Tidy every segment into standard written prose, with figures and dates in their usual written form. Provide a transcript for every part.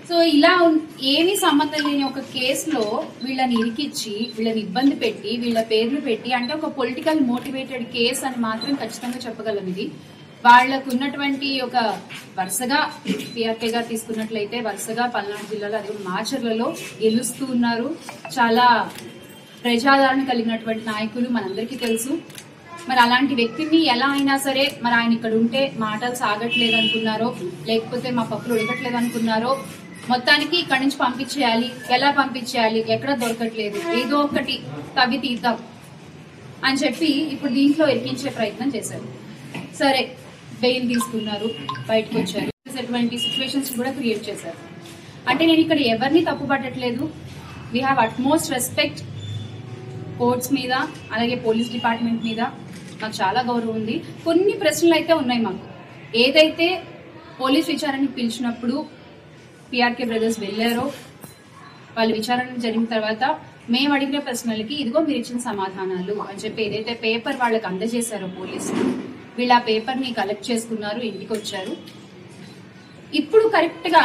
So ఇలా ఏమీ సంబంధం లేని ఒక కేసులో వీళ్ళని ఇరికిచ్చి వీళ్ళని ఇబ్బంది పెట్టి వీళ్ళ పేర్లు పెట్టి అంటే ఒక పొలిటికల్ మోటివేటెడ్ కేసు అని మాత్రం ఖచ్చితంగా చెప్పగలం. ఇది వాళ్లకు ఉన్నటువంటి ఒక వరుసగా పిఆర్కే గారు తీసుకున్నట్లయితే వరుసగా పల్నాడు జిల్లాలో అది మాచర్లలో గెలుస్తూ ఉన్నారు. చాలా ప్రజాదరణ కలిగినటువంటి నాయకులు మనందరికీ తెలుసు. మరి అలాంటి వ్యక్తిని ఎలా అయినా సరే మరి ఆయన ఇక్కడ ఉంటే మాటలు సాగట్లేదు అనుకున్నారో లేకపోతే మా పప్పులు ఉడకట్లేదు అనుకున్నారో మొత్తానికి ఇక్కడి నుంచి పంపించేయాలి. ఎలా పంపించేయాలి, ఎక్కడ దొరకట్లేదు, ఏదో ఒకటి తవ్వి తీద్దాం అని చెప్పి ఇప్పుడు దీంట్లో ఇరికించే ప్రయత్నం చేశారు. సరే బెయిల్ తీసుకున్నారు, బయటకు వచ్చారు. ఇటువంటి సిచ్యువేషన్స్ కూడా క్రియేట్ చేశారు. అంటే నేను ఇక్కడ ఎవరిని తప్పు పట్టట్లేదు. We have utmost respect courts మీద, అలాగే పోలీస్ డిపార్ట్మెంట్ మీద నాకు చాలా గౌరవం ఉంది. కొన్ని ప్రశ్నలు అయితే ఉన్నాయి మాకు. ఏదైతే పోలీస్ విచారణకి పిలిచినప్పుడు పిఆర్కే బ్రదర్స్ వెళ్ళారో వాళ్ళ విచారణ జరిగిన తర్వాత మేము అడిగిన ప్రశ్నలకి ఇదిగో మీరు ఇచ్చిన సమాధానాలు అని చెప్పి ఏదైతే పేపర్ వాళ్ళకి అందజేశారో పోలీసులు, వీళ్ళు ఆ పేపర్ ని కలెక్ట్ చేసుకున్నారు, ఇంటికి వచ్చారు. ఇప్పుడు కరెక్ట్ గా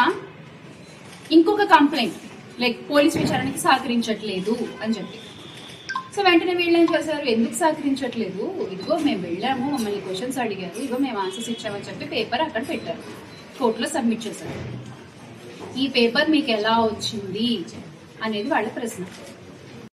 ఇంకొక కంప్లైంట్ లైక్ పోలీస్ విచారణకి సహకరించట్లేదు అని చెప్పి. సో వెంటనే వీళ్ళు ఏం చేశారు, ఎందుకు సహకరించట్లేదు, ఇదిగో మేము వెళ్ళాము, మమ్మల్ని క్వశ్చన్స్ అడిగారు, ఇదిగో మేము ఆన్సర్స్ ఇచ్చామని చెప్పి పేపర్ అక్కడ పెట్టారు, కోర్టులో సబ్మిట్ చేశారు. ఈ పేపర్ మీకు ఎలా వచ్చింది అనేది వాళ్ళ ప్రశ్న.